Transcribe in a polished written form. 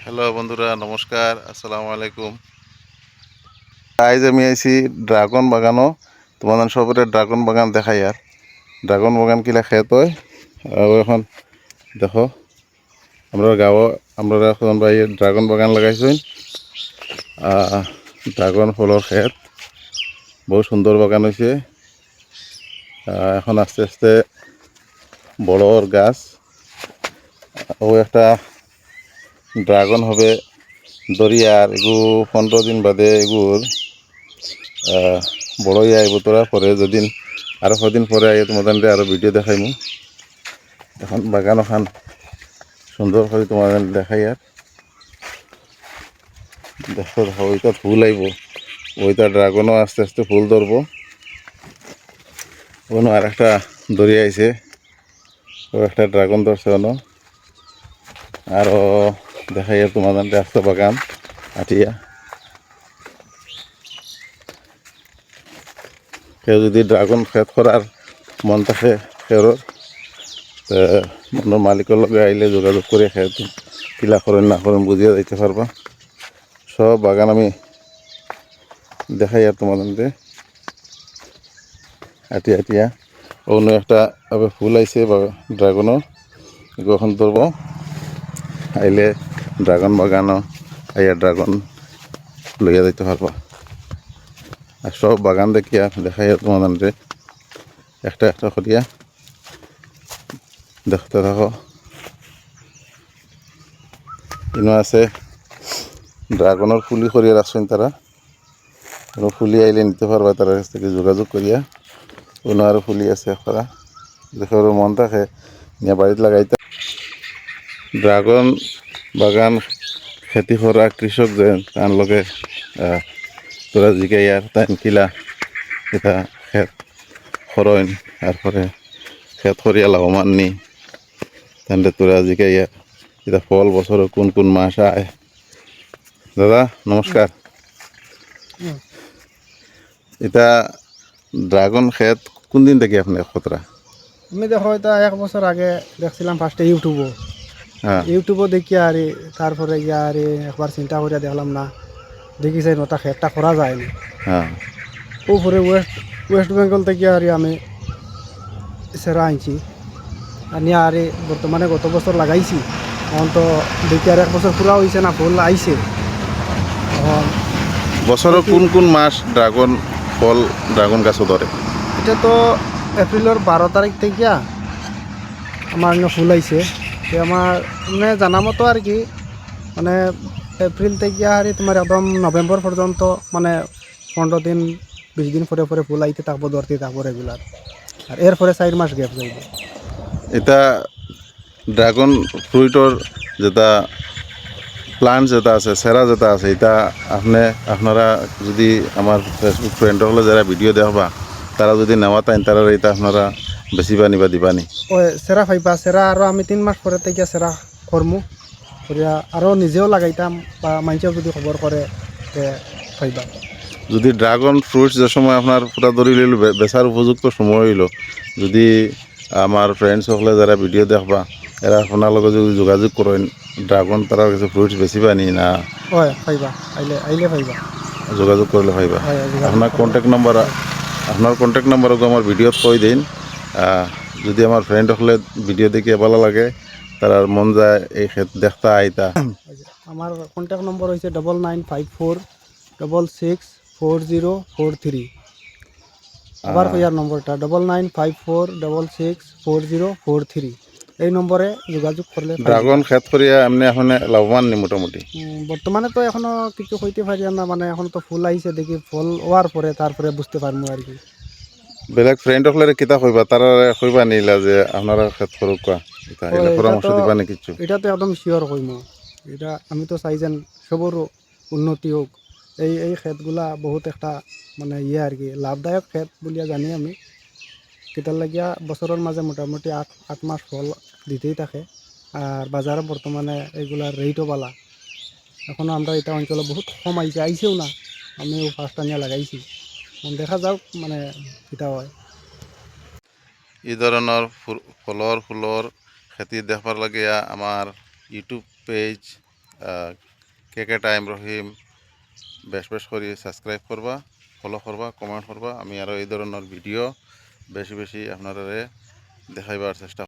Hello বন্ধুরা, নমস্কার, আসসালামু আলাইকুম। আজ আমি আইছি ড্রাগন বাগানও। তোমাদের সবরে ড্রাগন বাগান দেখাই। আর ড্রাগন বাগান কিলা খেত হয়। আর এখন দেখো আমরা গাঁও আমরা এখন ড্রাগন বাগান লাগাইছি। ড্রাগন ফলের খেত বহু সুন্দর বাগান হয়েছে। এখন আস্তে আস্তে বড়র গাছ ও একটা ড্রাগন হবে দরিয়ার এগু 15 দিন বাদে এগুর বড়ই আইব তোরা পরে যেদিন আরো কদিন পরে আই তোমাদের আরো ভিডিও দেখাইমু। এখন বাগান ওখান সুন্দর করে তোমাদের দেখাই। আর দেখো দেখো ওইটা ফুল আইব, ওইটা ড্রাগনও আস্তে আস্তে ফুল ধরবো। ওনো আর একটা দরিয়া আইছে, ও একটা ড্রাগন ধরছে ওনো। আরও দেখাই আর তোমাদের রাস্তা বাগান আটিয়া। কেউ যদি ড্রাগন খেত করার মন থাকে খেরোর, মনের মালিকের লগে আইলে যোগাযোগ করে খেত কিলা করেন না করেন বুঝিয়ে দিতে পারবা। সব বাগান আমি দেখাই আর তোমাদের আটিয়া আটিয়া। অন্য একটা ফুল আইছে ড্রাগনের, এখন ধরবো আইলে ড্রাগন বাগানও আইয়া ড্রাগন লইয়া দিতে পারবা। আর সব বাগান দেখিয়া দেখাই আর তোমাদের একটা একটা করিয়া দেখতে থাকো। ইনো আছে ড্রাগনের ফুলি করিয়া রাখছেন তারা, কোনো ফুলি আইলে নিতে পারবা তার কাছ থেকে যোগাযোগ করিয়া। কোনো আরও ফুলি আছে করা, দেখে ওর মন থাকে নিয়ে বাড়িতে লাগাইতে। ড্রাগন বাগান খেতি করা কৃষক যে তার লগে তোরা জিগাই আর তাই কিলা এটা খেত খরইন তারপরে খেত করিয়া লাভবান নি তাহলে তোরা জিগাই আর এটা ফল বছর কোন কোন মাস আয়। দাদা নমস্কার। এটা ড্রাগন খেত কোন দিন থেকে আপনি খতরা? আমি দেখো এটা 1 বছর আগে দেখছিলাম ফার্স্টে হ্যাঁ ইউটিউবও দেখি আর তারপরে গিয়া আর একবার চিন্তা করিয়া দেখলাম না, দেখি যাই নটা খেতটা করা যায় না। হ্যাঁ উপরে ওয়েস্ট বেঙ্গল থেকে আর আমি সেরা আনছি আনিয়া আর বর্তমানে গত বছর লাগাইছি। এখন তো দেখি আর 1 বছর পুরা হয়েছে না, ফুল আইছে। এখন বছরের কোন কোন মাস ড্রাগন ফল ড্রাগন গাছও ধরে? এটা তো এপ্রিলের 12 তারিখ থেকে আমার ফুল আইছে। আমার মানে জানা মতো আর কি, মানে এপ্রিল থেকে আর তোমার একদম নভেম্বর পর্যন্ত, মানে 15 দিন 20 দিন পরে পরে ফুল আইতে থাকবো, ধরতে থাকবো রেগুলার। আর এরপরে 4 মাস গ্যাপ যাইব। এটা ড্রাগন ফ্রুইটর যেটা প্লান্ট যেটা আছে সেরা যেটা আছে, এটা আপনারা যদি আমার ফেসবুক ফ্রেন্ড হলে যারা ভিডিও দেখবা তারা যদি নেওয়া তাই তারা এটা আপনারা বেশিবা নিবা দিবানি। ওই সেরা পাইবা, সেরা আরও আমি 3 মাস পরে থেকে সেরা করমু করিয়া আরও নিজেও লাগাইতাম, বা মানুষেও যদি খবর করে তে পাইবা। যদি ড্রাগন ফ্রুটস যে সময় আপনার পুরা ধরি লইল বেচার উপযুক্ত সময় হইল, যদি আমার ফ্রেন্ডস সকলে যারা ভিডিও দেখবা এরা আপনার লগে যদি যোগাযোগ করেন ড্রাগন তারা কাছে ফ্রুটস বেশি পানি না হয় পাইবা, আইলে পাইবা। যোগাযোগ করলে পাইবা। হয় যোগাযোগ আপনার করবা। কন্ট্যাক্ট নাম্বার আপনার কন্ট্যাক্ট নাম্বারকে আমার ভিডিওত কই দিন। যদি আমার ফ্রেন্ড হলে ভিডিও দেখে ভালো লাগে তার মন যায় এই ক্ষেত দেখতে আইতা। আমার কন্ট্যাক্ট নম্বর হয়েছে 9954664043। আবার কইয়ার নম্বরটা 9954664043। এই নম্বরে যোগাযোগ করলে ড্রাগন ক্ষেত করিয়া এমনি এখন লাভবান নি মোটামুটি? বর্তমানে তো এখনো কিছু হইতে পারি না, মানে এখন তো ফুল আইছে, দেখি ফল হওয়ার পরে তারপরে বুঝতে পারবো আর কি। বেলেগ ফ্রেন্ড হলে কিতা কইবা তারা কইবা নিলা যে আপনারা ক্ষেত করুক কোয়া এটা এলে পরামর্শ দিবা নি কিছু? এটা তো একদম শিওর কইম। এটা আমি তো চাই যেন সবর উন্নতি হোক। এই ক্ষেতগুলা বহুত একটা মানে আর কি লাভদায়ক ক্ষেত বলিয়া জানি আমি। কেটার লাগিয়া বছরের মাঝে মোটামুটি 8 মাস ফল দিতেই থাকে। আর বাজারে বর্তমানে এইগুলার রেটও বালা। এখনও আমরা এটা অঞ্চলে বহুত কম আইছেও না, আমিও ফার্স্ট আনিয়া লাগাইছি। দেখা যাওক মানে কিটা হয়। এই ধরনের ফলর ফুলর খেতি দেখবার লাগিয়া আমার ইউটিউব পেজ কে কে টাইম রহিম বেশ বেশ করে সাবস্ক্রাইব করবা, ফলো করবা, কমেন্ট করবা। আমি আরও এই ধরনের ভিডিও বেশি বেশি আপনারা দেখাইবার চেষ্টা